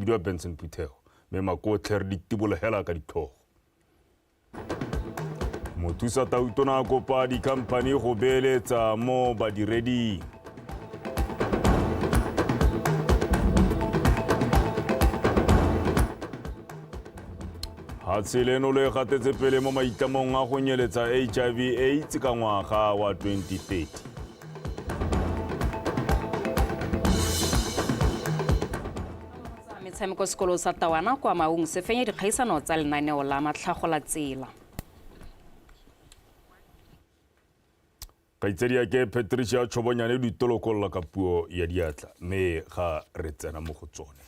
bidiwa Benson Phuthego me makotlhe re ditibolohela ka dithogo. Mothusa Tautona a kopa dikhamphani go beeletsa mo badireding. Hatseleno le gatetse pele mo maitamong a go nyeletsa HIV/AIDS ka ngwaga wa 2030. Metshameko sekolo sa Tawana kwa Maung se fenya dikgaisano tsa lenaneo la matlhagola tsela. Kaitsedia ke Patricia Chobonyane ditolokolola ka puo ya diatla me ga re tsena mo go tsone.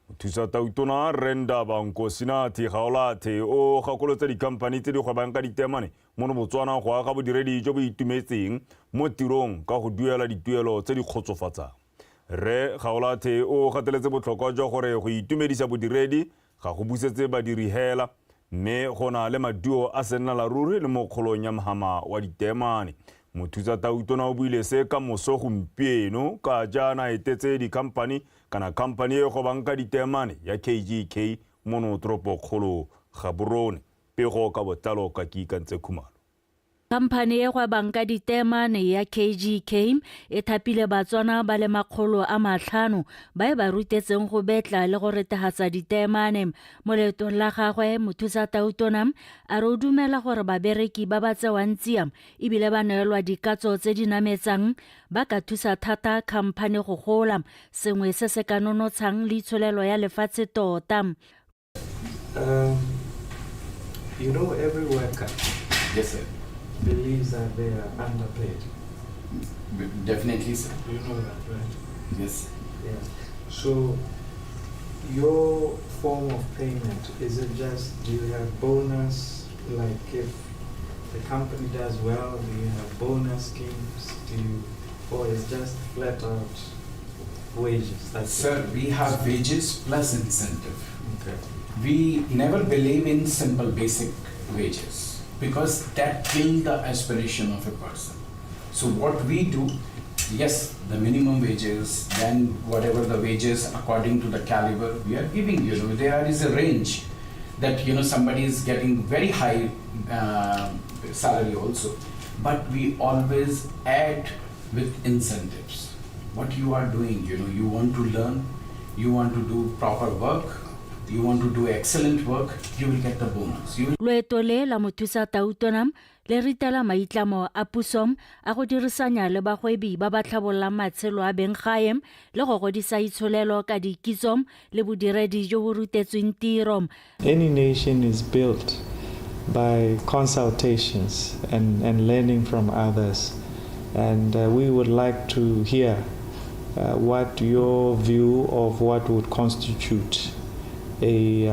Mothusa Tautona Renda Bankosinathi Gaolathe o gakolotsa dikhamphani tse di gwebang ka ditemane mo Botswana go aga bodiredi jo bo itumetseng mo tirong ka go duela dituelo tse di khotsofatsang. Re Gaolathe o gateletse botlhokwa jwa gore go itumedisa bodiredi ga go busetse badiri hela mme gona le maduo a senna la ruri le mo kgolong ya mahama wa ditemane. Mothusa Tautona o buile se ka moso gompieno ka jana etetse dikhamphani kana khamphani e go banka ditemane ya KGK mono tropo kgolo Gaborone pego ka botlalo ka kikantse khumalo. Khamphani e go banka ditemane ya KGK e thapile Batswana ba le 500 ba e ba rutetseng go betla le go retegatsa ditemane. Mo leetong la gagwe Mothusa Tautona a re o dumela gore babereki ba ba tsewang tsia ebile ba neelwa dikatso tse di nametsang ba ka thusa thata khamphani go gola sengwe se se ka nonotshang leitsholelo ya lefatshe tota. You know, every worker, yes, sir, believes that they are underpaid. Definitely, sir. You know that, right? Yes. Yeah. So, your form of payment, is it just, do you have bonus, like if the company does well, do you have bonus schemes, or is just flat out wages? That's Sir, we have wages plus incentive. Okay. We never believe in simple basic wages because that kills the aspiration of a person. So what we do, yes, the minimum wages, then whatever the wages according to the caliber we are giving, there is a range that, somebody is getting very high salary also, but we always add with incentives. What you are doing, you want to learn, you want to do proper work, you want to do excellent work, you will get the bonus. Loeto le la Mothusa Tautona le ritela maitlamo a puso a go dirisanya le bagwebi ba ba tlhabollang matshelo a beng gae le go godisa itsholelo ka dikitso le bodiredi jo bo rutetsweng tiro. Any nation is built by consultations and learning from others. And we would like to hear what your view of what would constitute a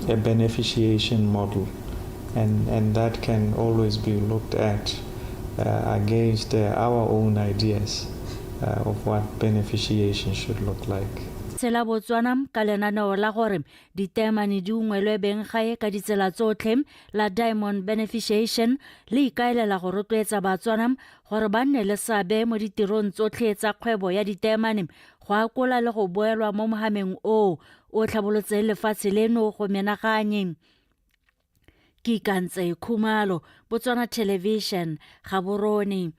beneficiation model, and that can always be looked at against our own ideas of what beneficiation should look like. Tsela Botswana ka lenaneo la gore ditemane di ungwelwe beng gae ka ditsela tsotlhe la Diamond Beneficiation le ikaelela go rotloetsa Batswana gore ba nne le seabe mo ditirong tsotlhe tsa kgwebo ya ditemane go akola le go boelwa mo mohameng o tlhabolotseng lefatshe leno go menaganye. Ke Kantse Khumalo, Botswana Television, Gaborone.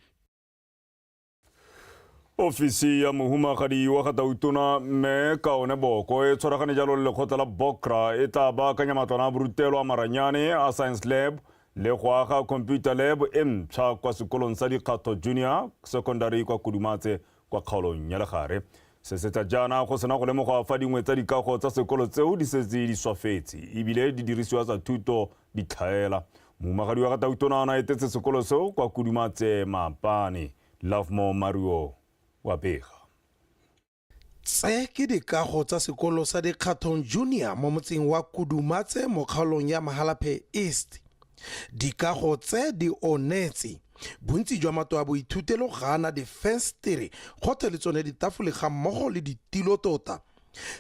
Ofisi ya mohumagadi wa ga Tautona mme Kaone Boko e tshwaragane jalo le lekgotla la Bokra e tla baakanya matlwana a borutelo a maranyane a Science Lab le go aga Computer Lab e ntšha kwa sekolong sa dikgato Junior Secondary kwa Kudumatse kwa kgaolong ya Legare. Se se tla jana go sena go lemoga fa dingwe tsa dikago tsa sekolo tseo di setse di swafetse ebile di dirisiwa tsa thuto di tlhaela. Mohumagadi wa ga Tautona a etetse sekolo seo kwa Kudumatse maapane. Lovemore Mario wa pega. Tse ke dikago tsa sekolo sa dikgatong Junior mo motseng wa Kudumatse mo kgaolong ya Mahalaphe East. Dikago tse di onetse bontsi jwa matlo a boithutelo gana difenstere kgotsa le tsone ditafole ga mmogo le ditilo tota.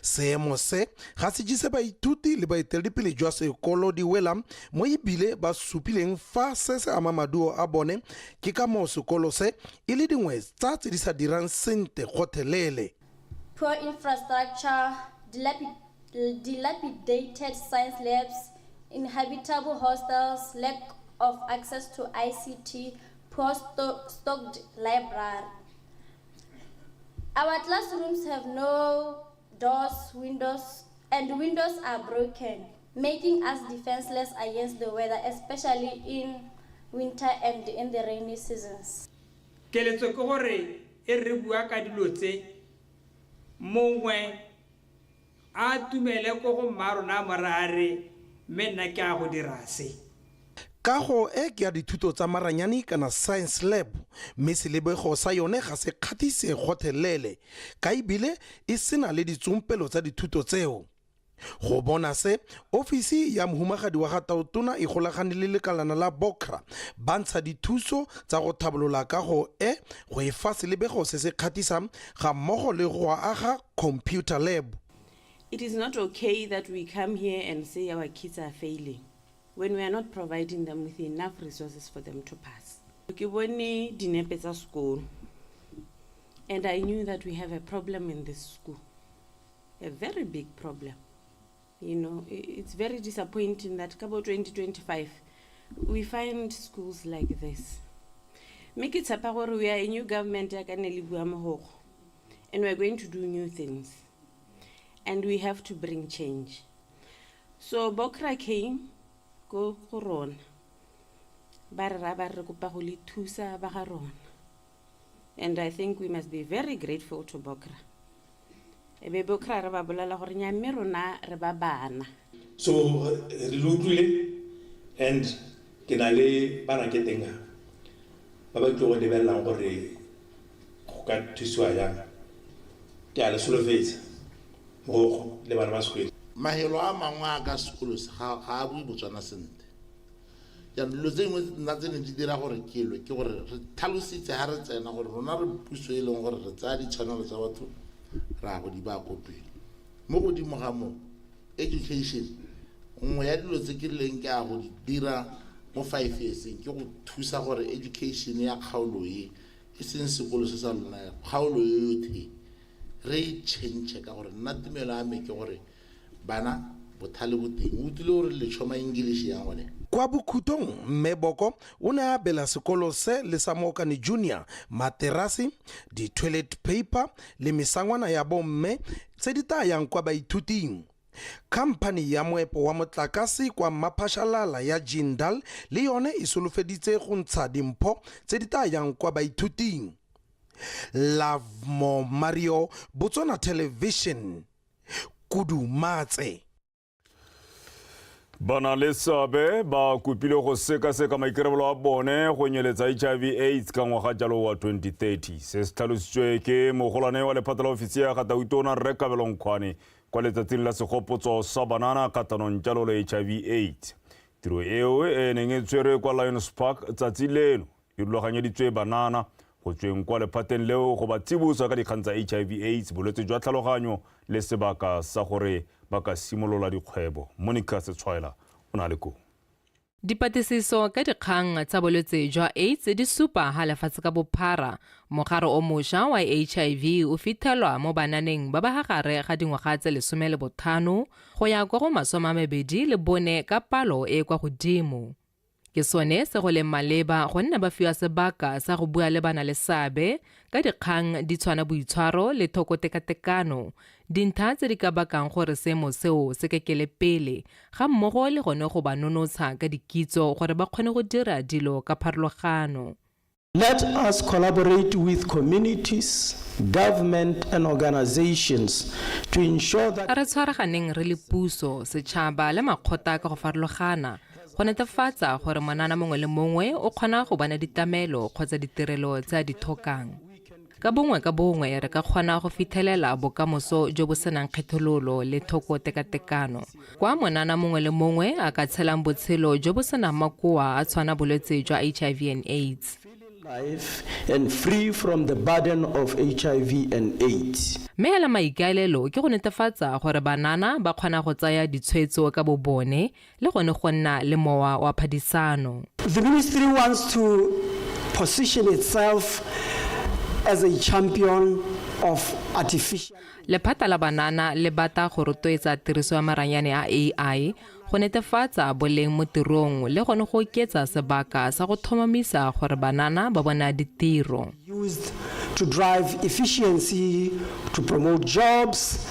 Seemo se ga se jise baithuti le baeteledipele jwa sekolo di wela mo ebile ba supileng fa se se ama maduo a bone ke ka mo sekolo se e le dingwe tsa tse di sa dirang sente gotlhelele. Poor infrastructure, dilapidated science labs, inhabitable hostels, lack of access to ICT, poor stocked library. Our classrooms have no doors, windows, and windows are broken, making us defenseless against the weather, especially in winter and in the rainy seasons. Keletso ke gore e re bua ka dilo tse mongwe a tumele go go marona morare mme nna ke a go dira se. Kago e ke ya dithuto tsa maranyane kana science lab mme selebego sa yone ga se kgatise gothelele ka ibile e sena le ditsompelo tsa dithuto tseo. Go bona se ofisi ya mohumagadi wa Gatautona e golagane le lekalana la Bokra ba ntsha dithuso tsa go thabolola kago go e fa selebego se se kgatisang ga mmogo le go aga computer lab. It is not okay that we come here and say our kids are failing when we are not providing them with enough resources for them to pass. Ke bone dinepe tsa school, and I knew that we have a problem in this school, a very big problem. You know, it's very disappointing that about 2025 we find schools like this. Make it sapagore we are a new government and we are going to do new things, and we have to bring change. So Bokra came go rona ba re kopa go le thusa ba ga rona, and I think we must be very grateful to Bokra. Ebe Bokra re ba bolela gore nya mme rona re ba bana. So re lotlile and ke na le bana ke tenga ba ba tlo go lebella gore go ka thusiwa yang ke a le solofetsa mo le bana ba sekolo. Mahelo a mangwe a ka sekolo ga a bue Botswana sentle. Ya dilo tse dingwe nna tse ne di dira gore ke elwe ke gore re tlhalositse ha re tsena gore rona re puso e leng gore re tsaya di-channel tsa batho ra go di ba kopela mo godimo ga mo education nngwe ya dilo tse ke rileng ke a go di dira mo 5 years ke go thusa gore education ya kgaolo e seng sekolo se sa lona kgaolo yotlhe re change ka gore nna tumelo a me ke gore bana bothale boteng o tlile gore le tshoma English ya ngone. Kwa Bokhutong Mmeboko o ne a bela sekolo se le sa Mokane Junior materasi, di-toilet paper le mesangwana ya bomme tse di tayang kwa baithuting. Company ya moepo wa motlakase kwa Maphashalala ya Jindal le yone e solofeditse go ntsha dimpho tse di tayang kwa baithuting. Love Mo Mario, Botswana Television, Kudu Matse. Bana le seabe ba kopile go sekaseka maikarabelo a bone go nyeletsa HIV/AIDS ka ngwaga jalo wa 2030. Se se tlhalositswe ke mogolwane wa lephata la ofisi ya Gatautona Rekabelo Nkhwane kwa letsatsing la segopotso sa banana kgatlhanong jalo le HIV/AIDS. Tiro eo e neng e tshwere kwa Lions Park tsatsi leno e rulaganyeditswe banana go tsweng kwa lephateng leo go ba tsibosa ka dikgang tsa HIV/AIDS, bolwetse jwa tlhaloganyo le sebaka sa gore ba ka simolola dikgwebo. Monica Setshwaela o na le ko. Dipatlisiso ka dikgang tsa bolwetse jwa AIDS di supa ha lefatshe ka bophara mogare o mošwa wa HIV o fitlhelwa mo bananeng ba ba gare ga dingwaga tse 15 go ya kwa go 24 ka palo e kwa godimo. Ke sone se go le maleba go nna ba fiwa sebaka sa go bua le bana le seabe ka dikgang di tshwana boitshwaro le thokotekatekano, dintlha tse di ka bakang gore seemo seo se kekele pele ga mmogo le gone go ba nonotsha ka dikitso gore ba kgone go dira dilo ka pharologano. Let us collaborate with communities, government and organizations to ensure that re tshwaraganeng re le puso, setšhaba le makgotla ka go farologana go netefatsa gore monana mongwe le mongwe o kgona go bona ditamelo kgotsa ditirelo tsa ditlhokang. Ka bongwe re ka kgona go fitlhelela bokamoso jo bo senang kgethololo le thokotekatekano kwa monana mongwe le mongwe a ka tshelang botshelo jo bo senang makoa a tshwana bolwetse jwa HIV and AIDS. Life and free from the burden of HIV and AIDS. Meela maikaelelo ke go netefatsa gore banana ba kgona go tsaya ditshwetso ka bobone le gone go nna le mowa wa phadisano. The ministry wants to position itself as a champion of artificial. Lephata la banana le bata go rotloetsa tiriso ya maranyane a AI go netefatsa boleng mo tirong le gone go oketsa sebaka sa go thomamisa gore banana ba bona ditiro. Used to drive efficiency, to promote jobs.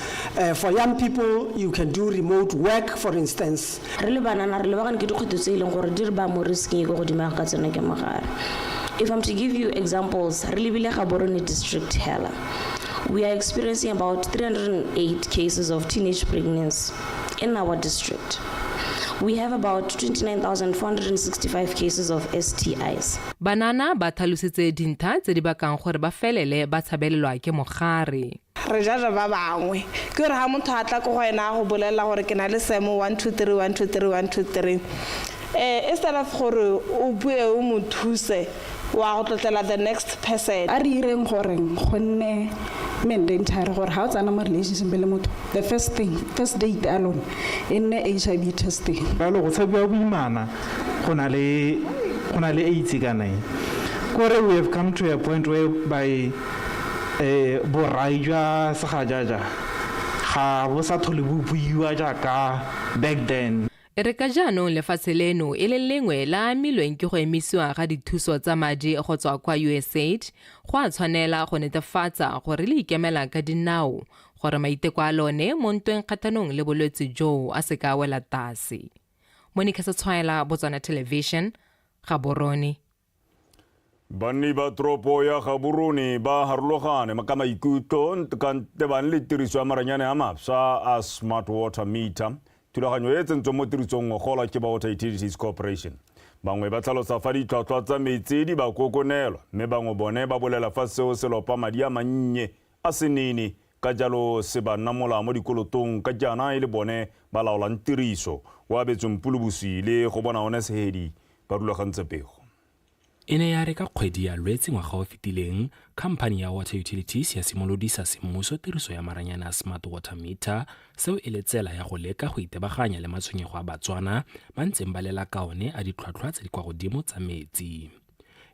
For young people, you can do remote work, for instance. If I'm to give you examples, Gaborone district hela, we are experiencing about 308 cases of teenage pregnancy in our district. We have about 29,465 cases of STIs. Banana ba thalositse dintlha tse di bakang gore ba felele ba tshabelelwa ke mogare. Re jaja ba bangwe ke re ha motho a tla go wena go bolela gore ke na le semo 1 2 3 1 2 3 1 2 3 instead of gore o bue o mo thuse wa go tlotlela the next person a re ireng gore gonne mandatory gore ha o tsana mo relationship le motho the first date alone in HIV testing ba lo go tshabia boimana go na le AIDS kana kore we have come to a point where by borai jwa segajaja ga bo sa thole bo buiwa jaaka back then. Re ka jaanong lefatshe leno e le lengwe la amilweng ke go emisiwa ga dithuso tsa madi go tswa kwa USAID go a tshwanela go netefatsa gore le ikemela ka dinao gore maiteko a lone mo ntweng kgatlhanong le bolwetse joo a se ka wela tlase. Monica Setshwaela, Botswana Television, Gaborone. Banni ba tropo ya Gaborone ba harologane ka maikutlo ka tebang le tiriso ya maranyane a mapsa a smart water meter. Thulaganyo e tsentse mo tirisong gola ke ba Water Utilities Corporation. Bangwe ba tlhalosa fa ditlhwatlhwa tsa metsi di ba kokonelwa mme bangwe bone ba bolela fa seo se lopa madi a mannye a senene ka jalo se ba nna mola mo dikolotong ka jana e le bone ba laolang tiriso wa Betsempulubusi le go bona one sehedi ba rulagantse pego. Ene ya re ka kgwedi ya Lwetse ngwaga o fetileng company ya Water Utilities ya simolodisa semmuso tiriso ya maranyana a smart water meter seo e le tsela ya go leka go itebaganya le matshwenyego a Batswana ba ntseng ba lela kaone a ditlhwatlhwa tse di kwa godimo tsa metsi.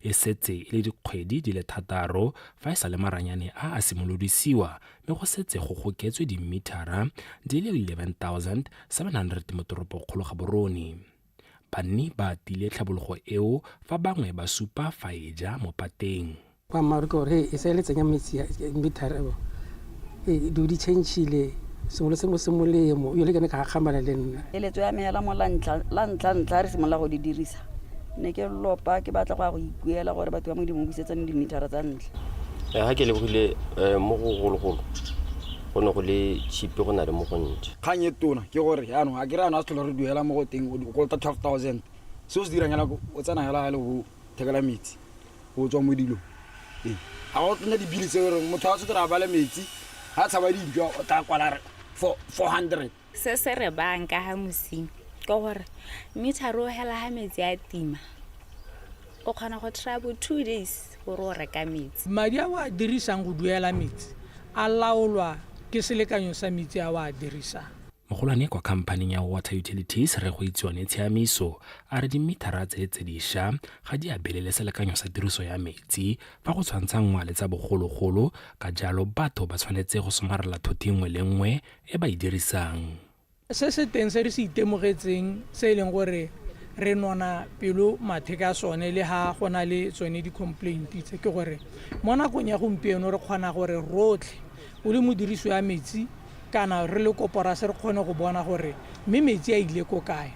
E setse e le dikgwedi di le 6 fa e sa le maranyane a simolodisiwa mme go setse go goketswe dimetara di le 11,700 mo toropokgolo Gaborone. Banni ba tile tlhabologo eo fa bangwe ba supa faeja mo pateng. Kwa marikore e se le tsenya metsi ya metara do di changeile sengwe se mo se molemo yo le ka gamala le nna eletso ya mela mo la ntla re simola go di dirisa ne ke lopa ke batla go ikuela gore batho ba mo di mo busetsang dimetara tsa ntle ha ke le bogile mo go gologolo go no go le chipe go na le mo go ntse khanye tona ke gore ya no a ke rana a tlola re duela mo go teng o go ta 12,000 se o se dirang yala o tsana hela le go thekela metsi go tswa mo dilo ha o tsena di bili tse gore motho a tsotla ba le metsi ha tsaba di njwa o ta kwala 400 se se re banka ha mosing go gore metaro hela ha metsi a tima o khana go travel 2 days go ro reka metsi madi a wa dirisang go duela metsi a laolwa ke selekanyo sa metsi a wa dirisa. Mogolwane kwa company ya Water Utilities re go itsiwane tshiamiso a re dimetara tse diša ga di abelele selekanyo sa tiriso ya metsi fa go tshwantshangwa le tsa bogologolo ka jalo batho ba tshwanetse go somarela thothingwe le nngwe e ba e dirisang. Se se teng se re se itemogetseng se leng gore re nona pelo mathe ka sone le ha gona le tsone di complaint tse ke gore mo nakong ya gompieno re kgona gore rotlhe o le modiriso ya metsi kana re le koporase re kgone go bona gore mme metsi a ile ko kae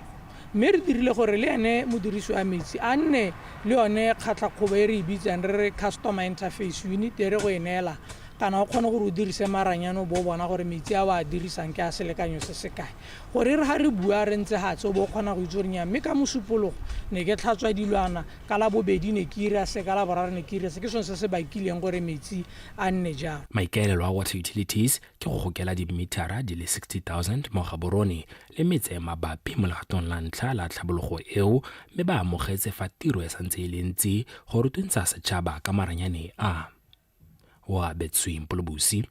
mme re dirile gore le ene modiriso ya metsi a nne le yone kgatlhakgobo e re e bitsang re re customer interface unit e re go enela kana o kgone gore o dirise maranyano bo bona gore metsi a wa dirisang ke a selekanyo se se kae gore re ha re bua re ntse hatse o bo kgona go itsorenya mme ka mosupologo ne ke tlhatswa dilwana ka la bobedi ne ke ira se ka la boraro ne ke ira se ke sone se se bakileng gore metsi a nne jang. Maikaelelo a Water Utilities ke go gokela dimetara di le 60,000 mo Gaborone le metse mabapi mo legatong la ntlha la tlhabologo eo mme ba amogetse fa tiro ya santse e le ntsi go rutwentsha setšhaba ka maranyane a wa Betsempulubusi,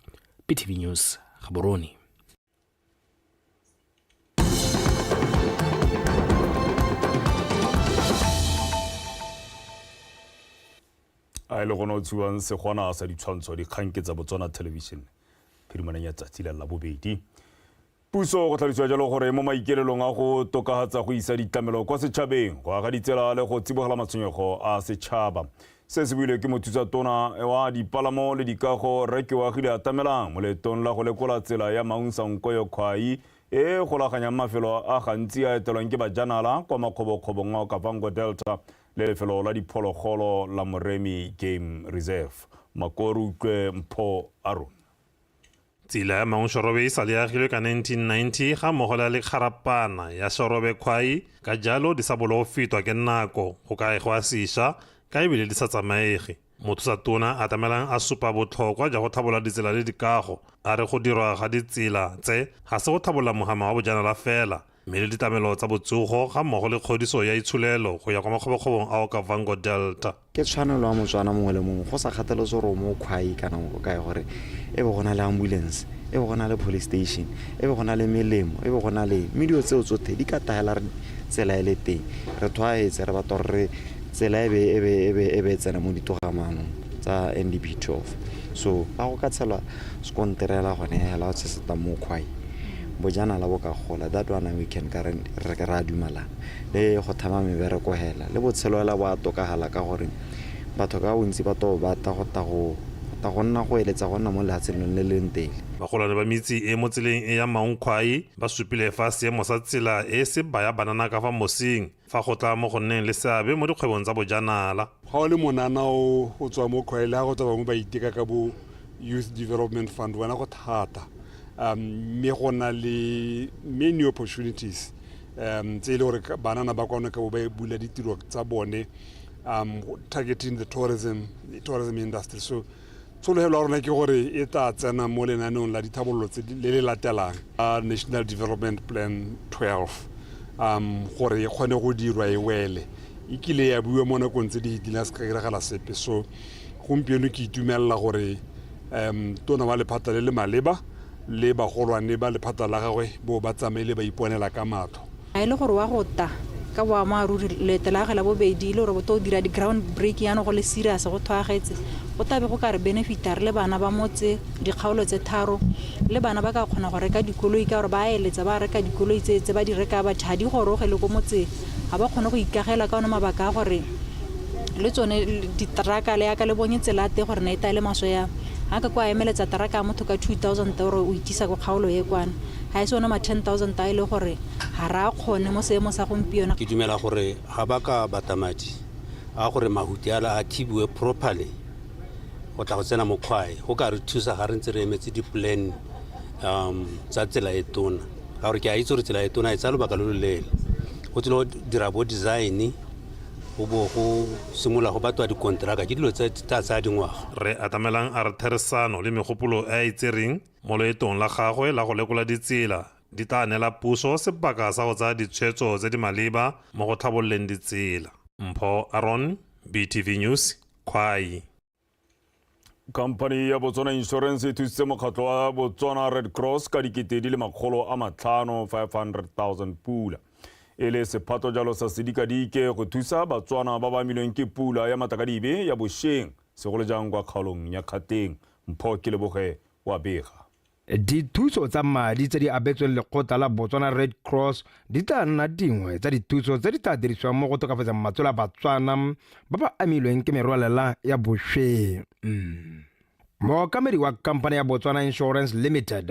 PTV News, Gaborone. a ile gona o tshiwang segwana sa ditshwantsho dikgang ke tsa Botswana Television phirimaneng ya tsatsi la bobedi. Puso go tlhalosiwa jalo gore mo maikelelong a go tokahatsa go isa ditlamelo kwa setšhabeng go aga ditsela le go tsibogela matshwenyego a setšhaba. Se se builwe ke mothusa-tona wa dipalamo le dikago Reke wa Gile Atamelang mo leetong la go lekola tsela ya Maunsankoyo Khwai e golaganyang mafelo a gantsi a etelwang ke bajanala kwa makgobokgobong a Okavango Delta le lefelo la diphologolo la Moremi Game Reserve. Makoru utlwe Mpho Aron. Tsela ya Maunshorobe e sale agilwe ka 1990 ga mmogo le kgarapana ya Shorobe Khwai ka jalo di sa bolo go fetwa ke nako go ka go a sisha ka ebile di sa tsamaege. Mothusa-tona Atamelang a supa botlhokwa ja go thabola ditsela le dikago a re go dirwa ga ditsela tse ga se go thabola mogama wa bojanala fela mme le ditlamelo tsa botsogo ga mmogo le kgodiso ya itshulelo go ya kwa makgobokgobong a Okavango Delta. Ke tshwanelo wa Motswana mongwe le mongwe go sa kgathalose gore mo Khwai kana go kae gore e be gona le ambulance e be gona le police station e be gona le melemo e be gona le medio tseo tsotlhe di ka tahela tsela e le teng re tshwaetse re batla re tsela e be tsena mo ditogamanong tsa NDP 12 so ba go ka tshelwa sekonterela gone hela o tseseta mo Khwai bojana la boka gola that one we can ka re ra dumala le go thama mebereko hela le botshelo la bo a tokagala ka gore batho ka bontsi ba to ba ta go nna go eletsa go nna mo lehatseleng le leng tele. Bagolwane ba metsi e mo tseleng e ya Maunkhwai ba supile fa seemo sa tsela e se baya banana ka fa mosing fa go tla mo go nneng le seabe mo dikgwebong tsa bojanala. Ga o le monana o tswa mo Khwai le ga go tswa bangwe ba iteka ka bo Youth Development Fund wena go thata mme go na le many opportunities tse le gore banana ba kwana ka bo ba bula ditiro tsa bone targeting the tourism industry so tshologelo rona ke gore e tla tsena mo lenaneong la dithabololo tse le le latelang National Development Plan 12 gore e kgone go dirwa e wele e kile ya bua mo nakong tse di hitileng se ka diragala sepe so gompieno ke itumelela gore tona wa lephata le le maleba le bagolwane ba lephata la gagwe bo ba tsamaile ba iponela ka matlo a ile gore wa go ta ka boammaaruri leetela ga la bobedi ile gore bo to dira di ground break yana go le serious go thwagetse go tabe go ka re benefita re le bana ba motse dikgaolo tse tharo le bana ba ka kgona go reka dikoloi ka gore ba eletsa ba reka dikoloi tse ba di reka ba tshadi goroge le go motse ga ba kgona go ikagela ka ona mabaka a gore le tsone ditraka le ya ka le bonye tselate gore na eta le masoya ha ka kwa emeletsa traka motho ka 2000 euro o itisa go kgaolo ye kwana ha se ona ma 10000 ta ile gore ha ra kgone mo seemo sa gompieno. Ke dumela gore ga ba ka batamadi a gore mahuti ala a thibiwe properly go tla go tsena mo Khwai go ka re thusa ga re ntse re emetse di-plan tsa tsela e tona ka gore ke a itse gore tsela e tona e tsa lobaka lo lolele go tsile go dira bo design go bo go simolola go batwa dikonteraka ke dilo tse tsa dingwaga. Re Atamelang a re theresano le megopolo e a itsereng mo loetong la gagwe la go lekola ditsela di tla nela puso sebaka sa go tsaya ditshwetso tse di maleba mo go tlhabololeng ditsela. Mpho Aron, BTV News, Khwai. Company ya Botswana Insurance e thusitse mokgatlo wa Botswana Red Cross ka diketedi le makgolo a 500,000 pula. E le sephato jalo sa sedikadike go thusa Batswana ba ba milweng ke pula ya matakadibe ya bosheng segolo jang kwa kgaolong ya Kgateng. Mpho ke leboge wa bega. Dithuso tsa madi tse di abetsweng lekgotla la Botswana Red Cross di tla nna dingwe tsa dithuso tse di tla dirisiwang mo go tokafatsa matshelo a Batswana ba ba amilweng ke merwalela ya bosheng. Mookamedi wa kampane ya Botswana Insurance Limited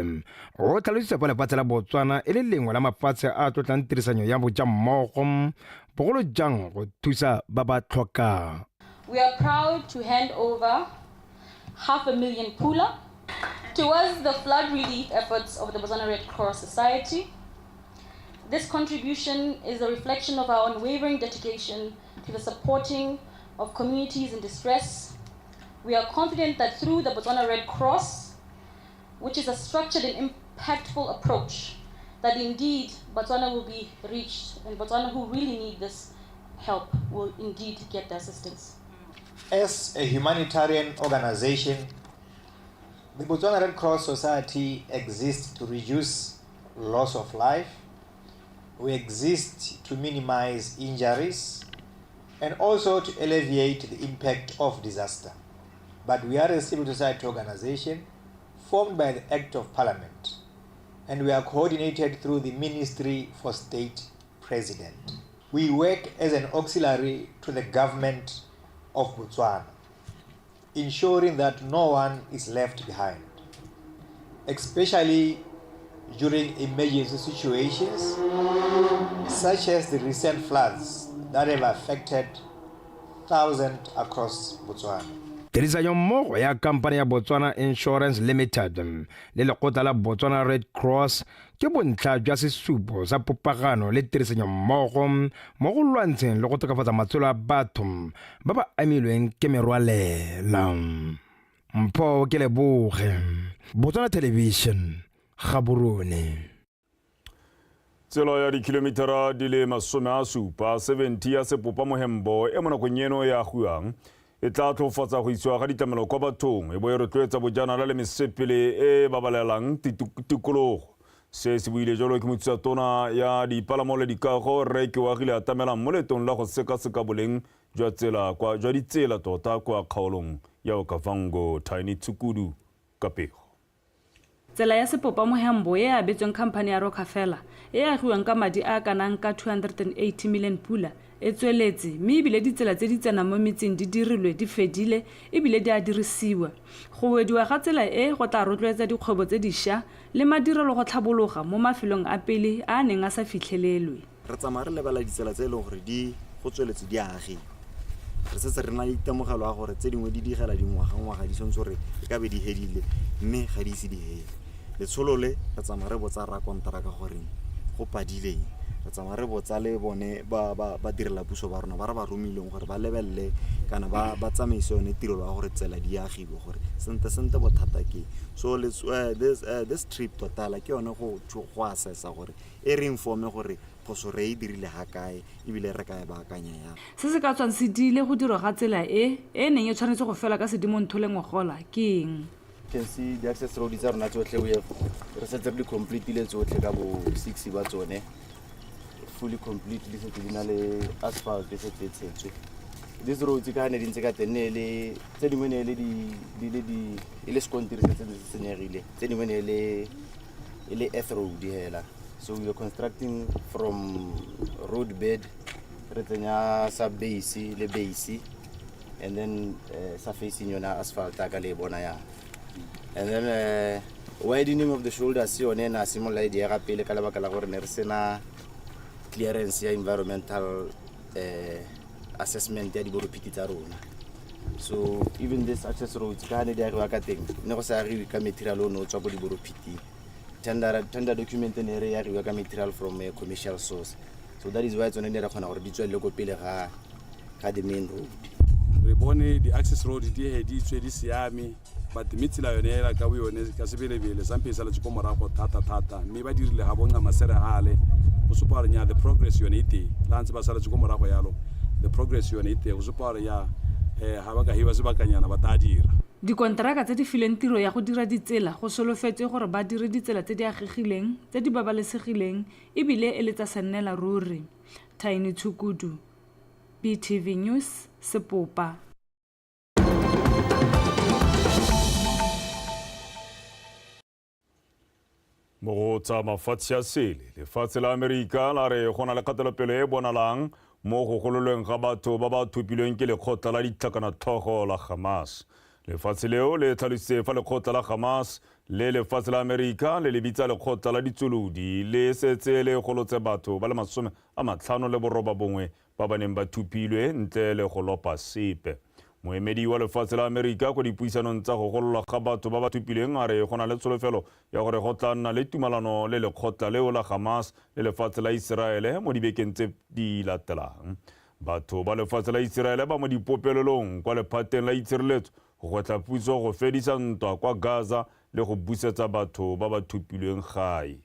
o tlhalositse fa lefatshe la Botswana e le lengwe la mafatshe a tlotlang tirisanyo ya bojammogo bogolo jang go thusa ba ba tlhokang. We are proud to hand over 500,000 pula towards the flood relief efforts of the Botswana Red Cross Society. This contribution is a reflection of our unwavering dedication to the supporting of communities in distress. We are confident that through the Botswana Red Cross, which is a structured and impactful approach, that indeed Botswana will be reached and Botswana who really need this help will indeed get the assistance. As a humanitarian organization, the Botswana Red Cross Society exists to reduce loss of life. We exist to minimize injuries and also to alleviate the impact of disaster. But we are a civil society organization formed by the Act of Parliament, and we are coordinated through the Ministry for State President. We work as an auxiliary to the government of Botswana, ensuring that no one is left behind, especially during emergency situations, such as the recent floods that have affected thousands across Botswana. tirisanyo mmogo ya kampane ya Botswana Insurance Limited le lekgotla la Botswana Red Cross ke bontlha jwa sesupo sa popagano le tirisanyo mmogo mo go lwantsheng le go tokafatsa matshelo a batho ba ba amilweng ke merwalela. Mpho ke leboge Botswana Television Gaborone. Tsela ya dikilometera di le 70 ya sepopa mohembo e mo nakong eno ya huang e tla tlofatsa go iswa ga ditlamelo kwa bathong e bo e rotloetsa bojanala le mesepele e babalelang tikologo. Se se buile jalo ke mothusa ya dipalamo le dikago Reke wa gile atamela mo letong la go sekaseka boleng jwa ditsela tota kwa kgaolong ya Okavango. Tiny Tsukudu ka pego. Tsela ya sepopa mohembo e abetsweng khamphane ya Rockefeller e agiwang ka madi a kanang ka 280 million pula e tsweletse mme ebile ditsela tse di tsena mo metseng di dirilwe di fedile ebile di a dirisiwa. Go wediwa ga tsela e go tla rotloetsa dikgwebo tse dišwa le madirelo go tlhabologa mo mafelong a pele a neng a sa fitlhelelwe. Re tsamaya re lebala ditsela tse e leng gore di go tsweletse di agi. Re setse re na le itemogelo a gore tse dingwe di digela dingwaga di sentse gore e ka be di hedile mme ga di ise di hele. Letsholo le re tsamaya re botsa ra kontraka gore go padileng. Re tsamaya re botsa le bone ba direla puso ba rona ba re ba romileng gore ba lebelle kana ba tsamaise yone tirelo ya gore tsela di agiwe gore sente bothata ke. So this trip totala ke yone go assessa gore e re informe gore phoso re e dirile ha kae ebile re kae ba akanya ya. Se se ka tswang se dile go dirwa ga tsela e neng e tshwanetse go fela ka sedimo nthole ngogola ke eng. Can see the access roads are not totally we have recently completely tsotlhe ka bo 6 ba tsone fully complete le se dina le asphalt se tsetsetswe. These roads ka ne dintse ka tenne le tse dingwe ne le di ile scontiri se senyegile tse dingwe ne le earth road hela. So we are constructing from road bed re tsenya sub base le base and then surface yona asphalt ka le bona ya. And then widening of the shoulders yone na simola idea ga pele ka lebaka la gore ne re sena clearance ya environmental assessment ya diboropiti tsa rona. So even this access roads ka ne dia ga ka teng ne go sa re ka material ono tswa go diboropiti. Tender document ne re ya re ka material from a commercial source. So that is why tsone ne re khona gore di tswelle go pele ga the main road. Re bone the access road di tswe di siame but mitsila yone ela ka yone ka sebelebele sampe sa le tshiko morago thata mme ba dirile ha bonga masere hale o supa re nya the progress yone ite la ntse ba sa le tshiko morago yalo the progress yone ite o supa re ya ha ba ka hiwa se bakanyana ba ta dira. Dikontraka tse di fileng tiro ya go dira ditsela go solofetse gore ba dire ditsela tse di agegileng tse di babalesegileng ebile e letsa sennela ruri. Tiny Tsukudu BTV News Sepopa. Mo tsa mafatshe a sele lefatshe la Amerika la re gona le kgatelopele e bonalang mo go gololweng ga batho ba ba thupilweng ke lekgotla la ditlhakana thogo la Hamas. Lefatshe leo le tlhalositse fa lekgotla la Hamas le lefatshe la Amerika le lebitsa lekgotla la ditsolodi le setse le golotse batho ba le 59 ba ba neng ba thupilwe ntle le go lopa sepe. Moemedi wa lefatshe la Amerika go dipuisanong tsa go golola ga batho ba ba thupileng a re gona le tsholofelo ya gore go tla nna le tumalano le lekgotla leo la Hamas le lefatshe la Iseraele mo dibekeng tse di latelang. Batho ba lefatshe la Iseraele ba mo dipopelelong kwa lephateng la itshireletso go gotla puso go fedisa ntwa kwa Gaza le go busetsa batho ba ba thupilweng gae.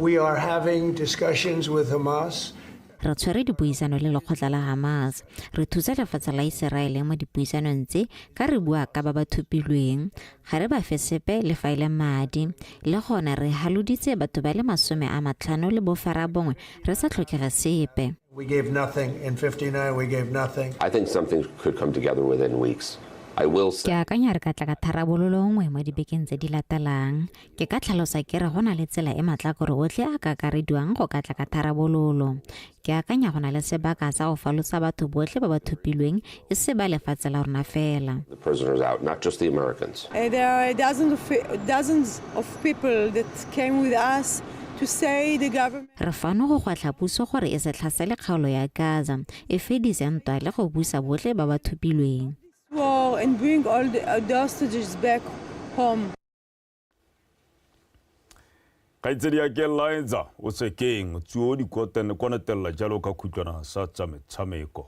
We are having discussions with Hamas. Re tshwere dipuisano le lekgotla la Hamas re thusa lefatshe la Iseraele mo dipuisanong tse ka re bua ka ba ba thupilweng ga re ba fesepe le faile madi le gona re haloditse batho ba le 50 le bofara bongwe re sa tlhokega sepe. We gave nothing. In 59, we gave nothing. I think something could come together within weeks. I will say. Ke akanya re ka tla ka tharabololo nngwe mo dibekeng tse di latelang. Ke ka tlhalosa ke re go na le tsela e matla gore otlhe a ka karediwang go ka tla ka tharabololo. Ke akanya go na le sebaka sa go falosa batho botlhe ba ba thupilweng e se ba lefatshe la rona fela. The prisoners out, not just the Americans. There are dozens of people that came with us to say the government. Re fano go gwatlha puso gore e se tlhasele kgaolo ya Gaza e fedise ntwa le go busa botlhe ba ba thupilweng. War and bring all the hostages back home. Kaitsedi ya ke laenza o se keng tsuo di konetella jalo ka khutlwana sa tsa metshameko.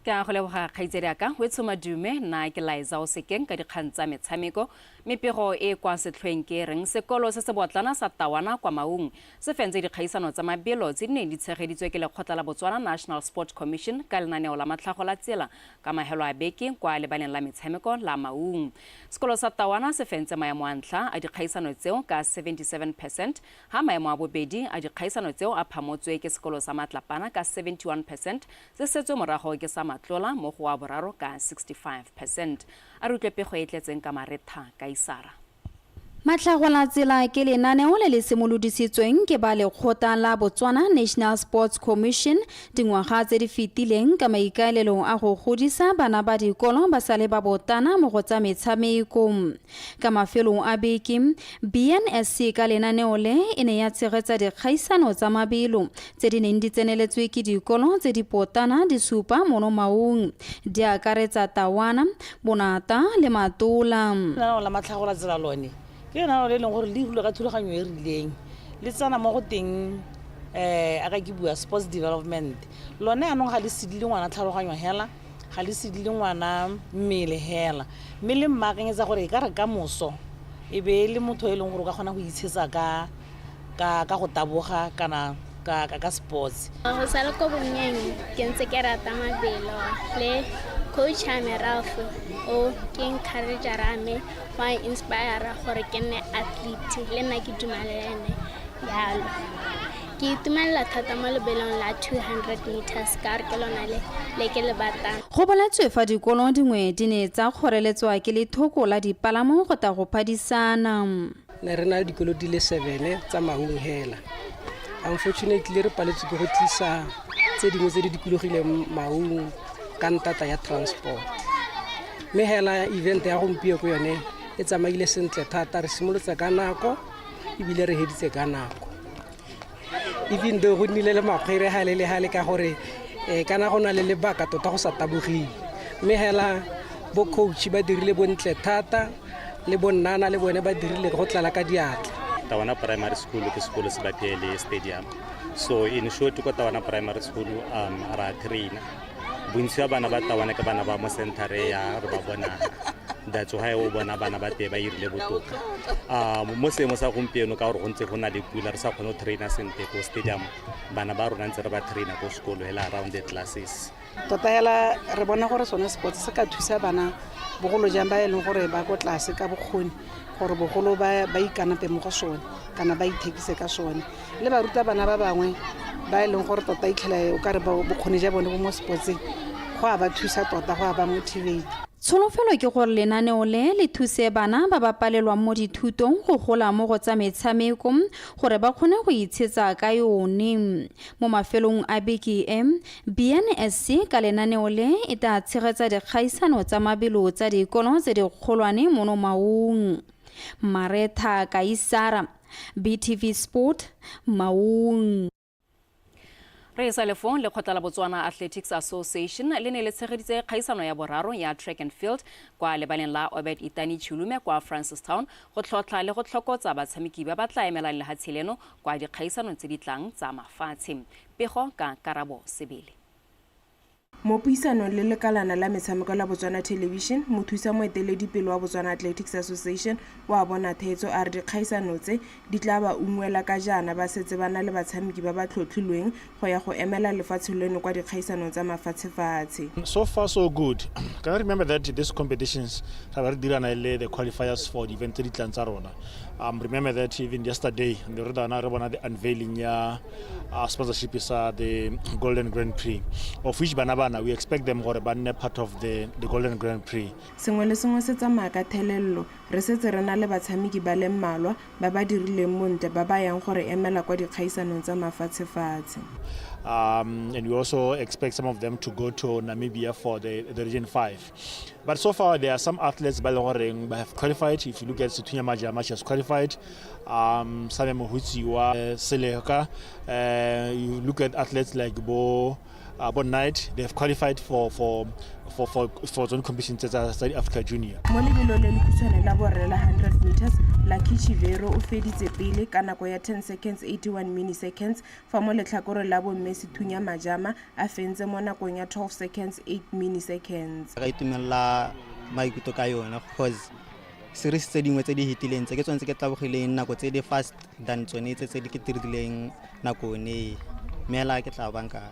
Ka go leboga kgaitsedi aka we tshomadume na ke Liza o sekeng ka dikgang tsa metshameko mepego e kwa setlhweng ke reng sekolo se se botlana sa Tawana kwa Maung se fentse dikgaisano tsa mabelo tse di tshegeditswe ke lekgotla la Botswana National Sport Commission ka lenaneo la matlhago la tsela ka mahelo a beke kwa lebaneng la metshameko la Maung. Sekolo sa Tawana se fentse maemo a ntlha a dikgaisano tseo ka 77% ha maemo a bobedi a dikgaisano tseo a phamotswe ke sekolo sa Matlapana ka 71% se setswe morago ke sa Tlola mo go wa boraro ka 65%. A rutlwe pego e tletseng ka maretha ka Isara. Matlhago la tsela ke lenaneo le le simolodisitsweng ke ba lekgotla la Botswana National Sports Commission dingwaga tse di fetileng ka maikaelelo a go godisa bana ba dikolo ba sale ba botana mo go tsa metshameko. Ka mafelong a beke BNSC ka lenaneo le e ne ya tshegetsa dikgaisano tsa mabelo tse di neng di tseneletswe ke dikolo tse di potana di supa mo Maung di akaretsa Tawana, Bonata le Matola. La matlhago la tsela lone ke na le leng gore le hula ka thulaganyo e rileng le tsana mo go teng a ka ke bua sports development lone anong ga le sidile ngwana tlhaloganyo hela ga le sidile ngwana mmele hela mme le mmakanyetsa gore e ka re ka moso e be le motho e leng gore ka kgona go itshetsa ka go taboga kana ka sports go sala ko bonyeng ke ntse ke rata mabelo le coach Ralph o ke encourage rame wa inspire gore ke nne athlete le nna ke dumalene yalo ke itumela thata mo lebelong la 200 meters ka re ke lona le ke le batang go boletswe fa dikolo dingwe di ne tsa kgoreletswa ke lethoko la dipalamo go ta go phadisana ne re na dikolo di le 7 tsa Maung hela unfortunately re paletswe ke go tlisa tse dingwe tse di dikologile Maung ka ntata ya transport mme hela event ya gompieno ko yone e tsamaile sentle thata re simolotse ka nako ebile re heditse ka nako even though go nnile le makgwere hale ka gore kana go na le lebaka tota go sa tabogile mme hela bo coach ba dirile bontle thata le bonnana le bone ba dirile go tlala ka diatla. Tawana Primary School ke sekolo se batele stadium so in short ko Tawana Primary School ra traina bontsi ba bana ba Tawana ke bana ba mo center ya re ba bona that's why o bona bana ba te ba irile botoka mo se mo sa gompieno ka gore go ntse go na le pula re sa kgone go traina sente ko stadium bana ba rona ntse re ba traina ko sekolo hela around the classes tota hela re bona gore sone sports se ka thusa bana bogolo jang ba eleng gore ba go tlase ka bokgoni gore bogolo ba ikanape mo go sone kana ba ithekise ka sone le ba ruta bana ba bangwe ba eleng gore tota itlhela o ka re bokgoni ja bone mo sportseng go a ba thusa tota go a ba motivate. Tsholofelo ke gore lenaneo le thuse bana ba ba palelwang mo dithutong go gola mo go tsa metshameko gore ba kgone go itshetsa ka yone. Mo mafelong a beke BNSC ka lenaneo le e tla tshegetsa dikgaisano tsa mabelo tsa dikolo tse di kgolwane mo Maung. Maretha Kaisara, BTV Sport, Maung. Re sa lefong le khotla la Botswana Athletics Association le ne le tshegeditse kgaisano ya boraro ya track and field kwa lebaneng la Obed Itani Chulume kwa Francistown go tlhotla le go tlhokotsa batshameki ba ba tla emelang le hatsheleno kwa dikgaisano tse di tlang tsa mafatshe. Pego ka Karabo Sebele. Mo puisanong le lekalana la metshameko la Botswana Television, mothusa moeteledipele wa Botswana Athletics Association wa bona Thetso a re dikgaisano tse di tla ba ungwela ka jana ba setse ba na le batshameki ba ba tlhotlhilweng go ya go emela lefatshe leno kwa dikgaisanong tsa mafatshefatshe. So far so good. Can I remember that these competitions have already done the qualifiers for the event di tlang tsa rona. Remember that even yesterday the the unveiling sponsorship is the Golden Grand Prix, of which banabana we expect them to be part of the Golden Grand Prix. Sengwe le sengwe se tsamaya ka thelello re setse re na le batshameki ba le mmalwa ba ba dirileng montle ba ba yang gore emela kwa dikgaisanong tsa mafatshefatshe. And we also expect some of them to go to Namibia for the Region 5. But so far there are some athletes by have qualified. If you look at Situnya Majama, she has qualified. Same Mohutiwa, Seleka. You look at athletes like Bo Knight, they have qualified for zone competitions at South Africa Junior. Mo lebelo le le khutshwane la borrela 100 meters, Lucky Chivero o feditse pele ka nako ya 10 seconds 81 milliseconds fa mo letlhakore la bo Messi Thunya Majama a fentse mo nakong ya 12 seconds 8 milliseconds. Ga itumela maikuto ka yona because series tse dingwe tse di hitileng tse ke tsone tse ke tabogileng nako tse di fast than tsone tse di ke tirileng nako ne mela ke tla banka.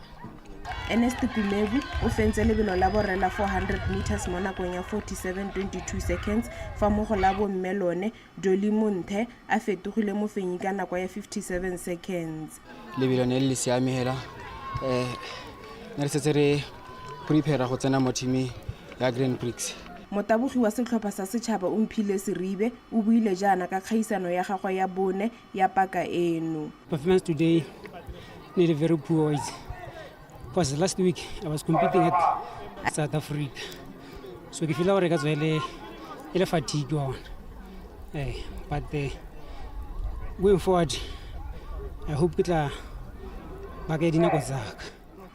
Ernest Pilevu o fentse lebelo la borrela 400 meters mo nakong ya 47:22 seconds fa mo go la bo Mmelone Dolly Monthe a fetogile mo fenyi ka nako ya 57 seconds. Lebelo ne le siame hela ne se re prepare go tsena mo team ya Grand Prix. Motabogi wa setlhopha sa setšhaba o Mphile Seribe o buile jana ka kgaisano ya gagwe ya bone ya paka eno. Performance today needed very poor. Because last week I was competing at South Africa, so if you like, I was fatigue one. But going forward, I hope that I get in a Kozak.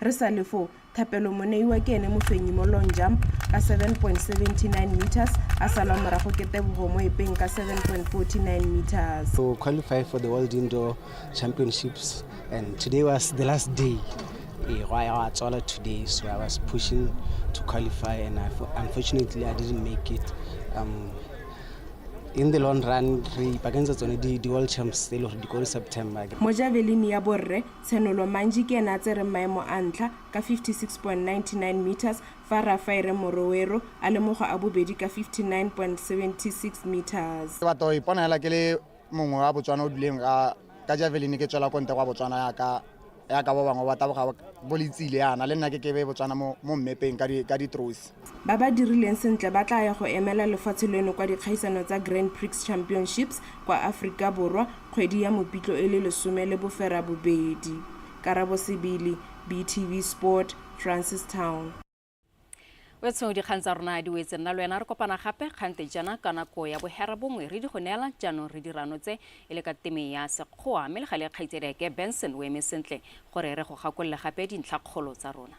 Resalefo Thapelo Moneiwa ke ene mo fenyi mo long jump ka 7.79 meters a sala morago ke Tebogo mo epeng ka 7.49 meters. To qualify for the World Indoor Championships, and today was the last day. Today, so I was pushing to qualify, and unfortunately I didn't make it. In the long run, the World Champs they will go in September. Mojavelini ya borre Tsenolo Manji ke na tsere maemo antla ka 56.99 meters fa Rafael Morowero a le mo go abobedi ka 59.76 meters. Batho iponela ke le mongwe wa Botswana o dileng ka javelin ke tswela konte kwa Botswana ya ka ba bangwe ba taboga bolitsile yana le nna ke be Botswana mo mmepeng ka di throws. Ba ba dirileng sentle ba tla ya go emela lefatshe leno kwa dikgaisano tsa Grand Prix Championships kwa Afrika Borwa kgwedi ya Mopitlo e le 10 le bofera bobedi. Karabo Sibili, BTV Sport, Francistown. Wetso di kgantsa rona di wetse nna lwena re kopana gape kgante jana ka nako ya bohera bongwe re di go neela jaanong re dirano tse e le ka teme ya sekgoa mme le gale kgaitsedi ke Benson o eme sentle gore re go gakolle gape dintlhakgolo tsa rona.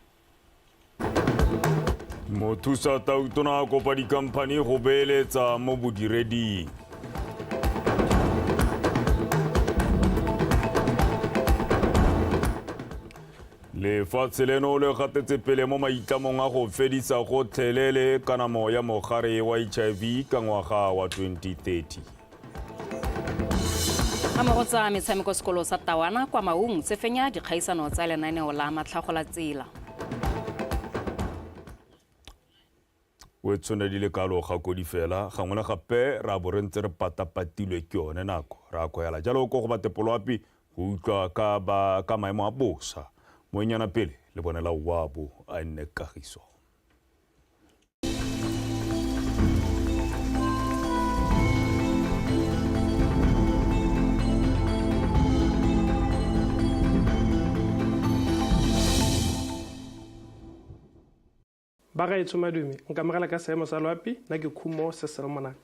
Mothusa Tautona kopa dikampani go beeletsa mo bodiredi. Lefatshe leno le gatetse pele mo maitlamong a go fedisa go tlhelele kanamo ya mogare wa HIV ka ngwaga wa 2030. Amogotsa metshameko sekolo sa Tawana kwa Maung se fenya dikgaisano tsa lenaneo la matlhagola tsela. Wetsone di le kalo ga kodi fela ga ngwana gape ra bo re ntse re patapatilwe ke yone nako ra go yala jalo go batepoloapi go utlwa ka maemo a bosa. Moenyana pele le bonela wabo a nne kagiso. Ba ga etsho madume nka mogela ka seemo sa loapi na ke khumo se se monana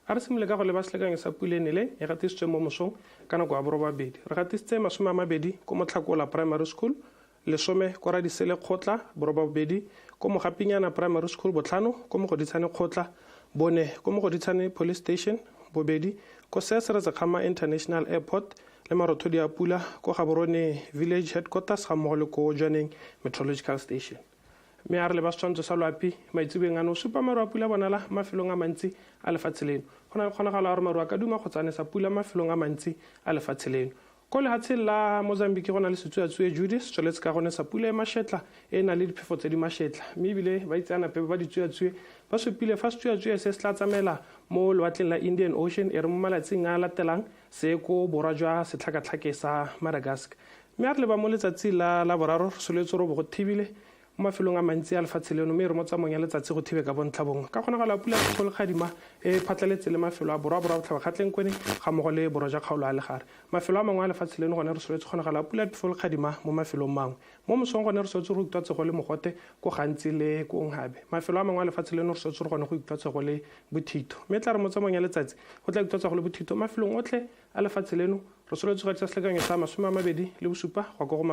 a re simole ka go leba selekanyo sa pulenele e gatisitswe mo mosong ka nako ya borobabedi re gatisitse 20 ko Motlhakola Primary School 10 ko Radisele Kgotla borobabedi ko Mogapinyana Primary School 5 ko Mogoditshane Kgotla 4 ko Mogoditshane Police Station 2 ko Seseretsakgama International Airport le Marothodi a Pula ko Gaborone Village Headquarters ga mmogo le ko Jwaneng Meteorological Station. mme a re le ba setshwantsho sa loapi maitsebeng ano o supa maru a pula bonala mafelong a mantsi a lefatshe leno go na le kgonagalo ya gore maru a ka duma go tsanesa pula mafelong a mantsi a lefatshe leno ko lehatsheng la mozambique go na le setsuatsue judy se tsweletse ka gone sa pula e mašetla e na le diphefo tse di mašetla mme ebile ba itseanape ba ditsuatsue ba supile fa setsuatsue se se tla tsamaela mo lewatleng la indian ocean e re mo malatsing a latelang se ko borwa jwa setlhakatlhake sa madagascar mme a re le ba mo letsatsi la boraro re soletse gore bo go thibile mo mafelong a mantsi a lefatshe leno mme re mo tsamayong ya letsatsi go thibe ka bontlhabongwe ka kgonagalo ya pula phefo le kgadima e phatlaletse le mafelo a borwa botlhabakgatleng ga mmogo le borwa jwa kgaolo a legare mafelo a mangwe a lefatshe leno gone re soletse kgonagalo ya pula phefo le kgadima mo mafelong mangwe mo mosong gone re soletse go ikutlwatsego le mogote ko gantsi le ko nghabe mafelo a mangwe a lefatshe leno re soletse re gone go ikutlwatsego le bothito mme tla re mo tsamayong ya letsatsi go tla ikutlwatsego le bothito mafelong otlhe a lefatshe leno re soletse go etsa selekanyo sa 27 go ya ko go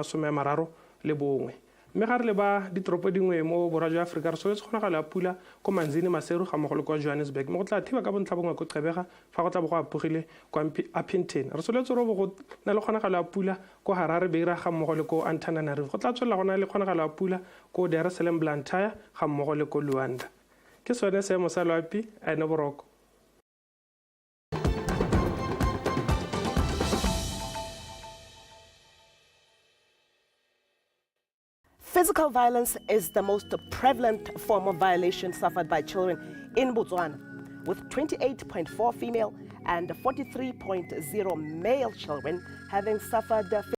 31 mme ga re le ba ditoropo dingwe mo borwa jwa aforika re soletse kgonagalo ya pula ko manzini maseru ga mmogo le kwa johannesburg mme go tla thiba ka bontlhabongwe ko qebega fa go tla bo go apogile ko upington re soletse gore go na le kgonagalo ya pula ko harare beira ga mmogo le ko antananarivo go tla tswelela go na le kgonagalo ya pula ko dar es salaam blantyre ga mmogo le ko luanda ke sone seemo sa loapi a ene boroko. Physical violence is the most prevalent form of violation suffered by children in Botswana, with 28.4 female and 43.0 male children having suffered